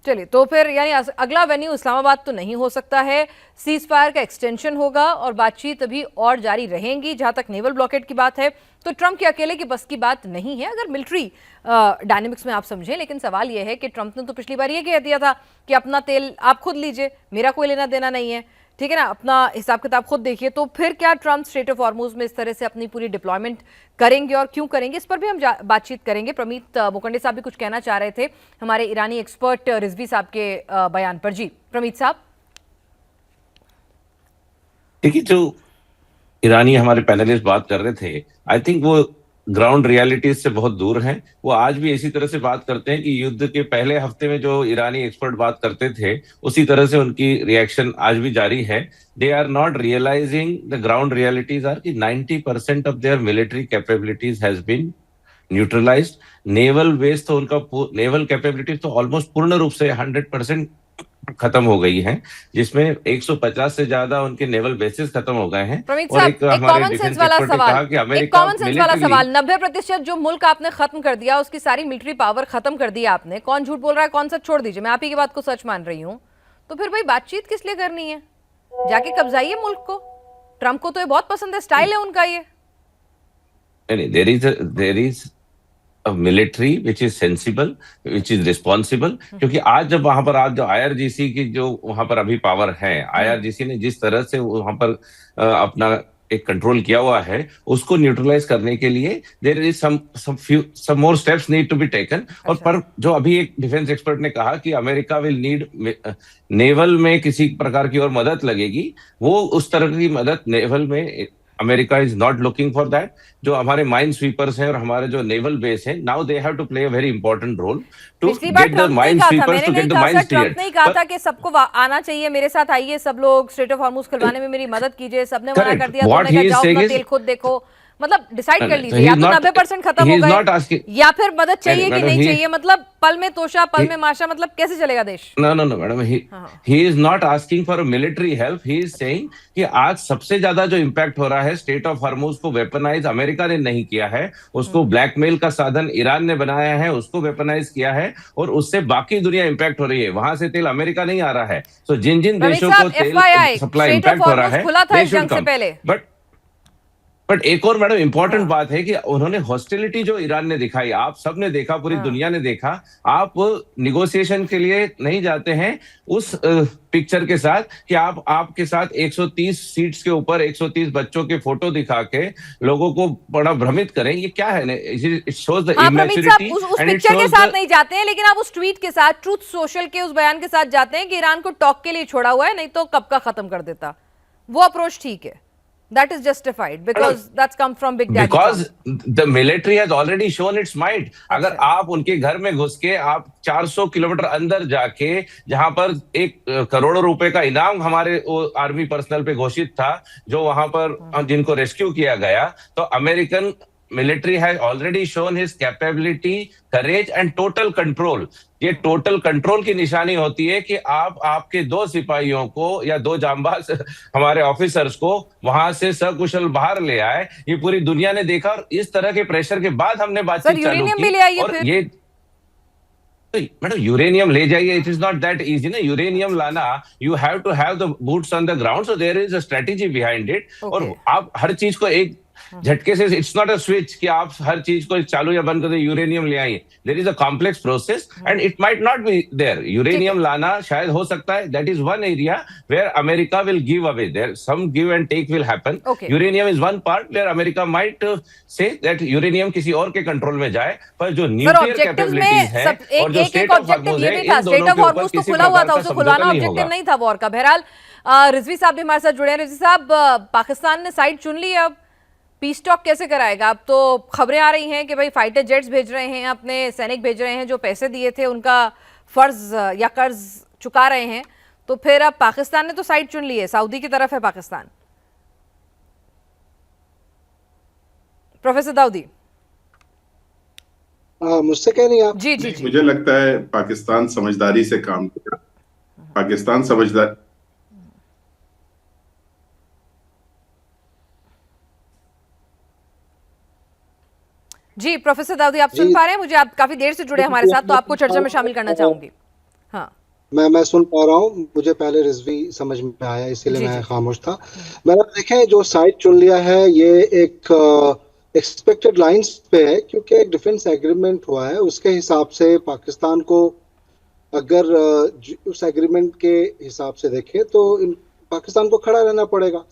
चलिए, तो फिर यानी अगला वेन्यू इस्लामाबाद तो नहीं हो सकता है, सीज फायर का एक्सटेंशन होगा और बातचीत अभी और जारी रहेंगी। जहां तक नेवल ब्लॉकेट की बात है तो ट्रंप के अकेले की बस की बात नहीं है, अगर मिलिट्री डायनेमिक्स में आप समझें। लेकिन सवाल यह है कि ट्रंप ने तो पिछली बार ये कह दिया था कि अपना तेल आप खुद लीजिए, मेरा कोई लेना देना नहीं है, ठीक है ना, अपना हिसाब किताब खुद देखिए। तो फिर क्या ट्रंप स्ट्रेट ऑफ हॉर्मुज में इस तरह से अपनी पूरी डिप्लॉयमेंट करेंगे और क्यों करेंगे, इस पर भी हम बातचीत करेंगे। प्रमीत मुखंडे साहब भी कुछ कहना चाह रहे थे हमारे ईरानी एक्सपर्ट रिजवी साहब के बयान पर। जी प्रमीत साहब। देखिए, जो ईरानी हमारे पैनलिस्ट बात कर रहे थे, आई थिंक वो ग्राउंड रियलिटीज से बहुत दूर हैं। वो आज भी इसी तरह से बात करते हैं कि युद्ध के पहले हफ्ते में जो ईरानी एक्सपर्ट बात करते थे, उसी तरह से उनकी रिएक्शन आज भी जारी है। They are not realising the ground realities are कि 90% of their military capabilities has been neutralised. Naval base तो उनका नेवल कैपेबिलिटीज तो ऑलमोस्ट पूर्ण रूप से 100% खत्म हो गई है, जिसमें 150 से ज्यादा उनके नेवल बेसिस खत्म हो गए हैं। प्रमीत और साहब, एक एक हमारे कॉमन सेंस डिफेंस वाला एक्सपर्ट ने सवाल, कहा कि एक अमेरिका कॉमन सेंस वाला मिलिट्रीली सवाल, 90% जो मुल्क आपने खत्म कर दिया, उसकी सारी मिलिट्री पावर खत्म कर दिया आपने, कौन झूठ बोल रहा है कौन सच, छोड़ दीजिए, मैं आप ही की बात को सच मान रही हूँ, तो फिर भाई बातचीत किस लिए करनी है, जाके कब्जाइए मुल्क को। ट्रंप को तो ये बहुत पसंद है, स्टाइल है उनका ये। नहीं, there is military which is sensible, which is responsible. क्योंकि आज जब वहां पर आज जो आईआरजीसी की जो वहां पर अभी पावर है, आईआरजीसी ने जिस तरह से वहां पर अपना एक कंट्रोल किया हुआ है, उसको न्यूट्रलाइज करने के लिए there is some more steps need to be taken. और अच्छा। पर जो अभी एक डिफेंस एक्सपर्ट ने कहा कि अमेरिका विल नीड नेवल में किसी प्रकार की और मदद लगेगी, वो उस तरह की मदद नेवल में America is not looking for that. जो हमारे माइन स्वीपर्स हैं और हमारे जो नेवल बेस हैं, now they have to play a very important role to पिछली बार गेट द ट्रंप ने ही माइन कहा था, स्वीपर्स, मैंने टू नहीं गेट द कहा माइन सर, ट्रंप क्लियर्ड। ने ही कहा पर था कि सबको आना चाहिए, मेरे साथ आइए, सब लोग स्ट्रेट ऑफ हॉर्मुज खुलवाने में मेरी मदद कीजिए, सबने मना कर करेक्ट, दिया, तो व्हाट उन्होंने कहा ही इज जाओ सेइंग अपना इज, तेल खुद देखो। मतलब डिसाइड कर so लीजिए, he या is तो not 90% खत्म he हो is गए not asking, या फिर मदद चाहिए कि मैडम नहीं ही चाहिए। मतलब पल में तोशा पल में he माशा, मतलब कैसे चलेगा देश। no no no मैडम, हाँ। he is not asking for a military help, he is saying कि आज सबसे ज्यादा जो इम्पैक्ट हो रहा है स्टेट ऑफ हॉर्मुज को वेपनाइज अमेरिका ने नहीं किया है, उसको ब्लैकमेल का साधन ईरान ने बनाया है, उसको वेपनाइज किया है, और उससे बाकी दुनिया इम्पैक्ट हो रही है। वहां से तेल अमेरिका नहीं आ रहा है। तो जिन जिन प्रवीण देशों को साहब, तेल FYI supply straight of impact हो रहा हॉर्मुज है, खुला था दे इस शुड जंग से कम। पहले। बट एक और मैडम इंपॉर्टेंट हाँ। बात है कि उन्होंने हॉस्टिलिटी जो ईरान ने दिखाई, आप सब ने देखा, पूरी हाँ। दुनिया ने देखा। आप निगोशिएशन के लिए नहीं जाते हैं उस पिक्चर के साथ कि आप आपके साथ 130 सीट्स के ऊपर 130 बच्चों के फोटो दिखा के लोगों को बड़ा भ्रमित करें। ये क्या है? इट शोज द हाँ प्रमीत साहब, इमेच्योरिटी उस एंड इट पिक्चर के शोज साथ द। नहीं जाते हैं, लेकिन आप उस ट्वीट के साथ, ट्रूथ सोशल के उस बयान के साथ जाते हैं कि ईरान को टॉक के लिए छोड़ा हुआ है, नहीं तो कब का खत्म कर देता। वो अप्रोच ठीक है, that is justified because that's come from big daddy because Trump. The military has already shown it's might. अगर अच्छा। आप उनके घर में घुस के, आप 400 किलोमीटर अंदर जाके, जहां पर एक करोड़ों रुपए का इनाम हमारे आर्मी पर्सनल पे घोषित था, जो वहां पर जिनको रेस्क्यू किया गया, तो American military has already shown his capability, courage and total control. ये टोटल कंट्रोल की निशानी होती है कि आप आपके दो सिपाहियों को या दो जांबाज हमारे ऑफिसर्स को वहां से सकुशल बाहर ले आए। ये पूरी दुनिया ने देखा, और इस तरह के प्रेशर के बाद हमने सर बातचीत चालू यूरेनियम भी की। ले आइए और फिर। ये तो मैडम यूरेनियम ले जाइए, it is not that easy ना यूरेनियम लाना। You have to have the boots on the ground, so there is a strategy behind it. Okay. और आप हर चीज को एक झटके से, इट्स नॉट अ स्विच कि आप हर चीज को चालू या बंद कर दे, यूरेनियम ले आइए। There is a complex process and it might not be there. ठीक है। यूरेनियम लाना शायद हो सकता है, that is one area where America will give away, there some give and take will happen. Okay. Uranium is one part where America might say that uranium किसी और के कंट्रोल में जाए। पर जो सर न्यूक्लियर ऑब्जेक्टिव में capabilities है सब और एक जो एक एक स्टेट ऑफ ऑब्जेक्टिव हॉर्मुज ये है, भी था, इन स्टेट दोनों ऑफ के ऊपर हॉर्मुज तो किसी खुला हुआ प्रकार था, का उसे समझौता खुलाना नहीं ऑब्जेक्टिव होगा। नहीं था वॉर का। बहरहाल रिजवी साहब भी हमारे साथ जुड़े हैं। रिजवी साहब, पाकिस्तान ने साइड चुन ली है, अब पीस टॉक कैसे कराएगा। अब तो खबरें आ रही हैं कि भाई फाइटर जेट्स भेज रहे हैं, अपने सैनिक भेज रहे हैं, जो पैसे दिए थे उनका फर्ज या कर्ज चुका रहे हैं। तो फिर अब पाकिस्तान ने तो साइड चुन ली है, सऊदी की तरफ है पाकिस्तान। प्रोफेसर दाऊदी। मुझसे कह रही हैं आप? जी जी जी। मुझे लगता है पाकिस्तान समझदारी से काम किया। पाकिस्तान समझदार जी प्रोफेसर दाऊदी, आप सुन जी पा रहे हैं मुझे? आप काफी देर से जुड़े हमारे साथ, तो आपको चर्चा में शामिल करना चाहूंगी। हाँ मैं सुन पा रहा हूँ, मुझे पहले रिजवी समझ में आया, इसीलिए जी मैं जी खामोश था। मैंने देखे जो साइड चुन लिया है ये एक एक्सपेक्टेड लाइंस पे है, क्योंकि एक डिफेंस एग्रीमेंट हुआ है, उसके हिसाब से पाकिस्तान को अगर उस एग्रीमेंट के हिसाब से देखें तो पाकिस्तान को खड़ा रहना पड़ेगा।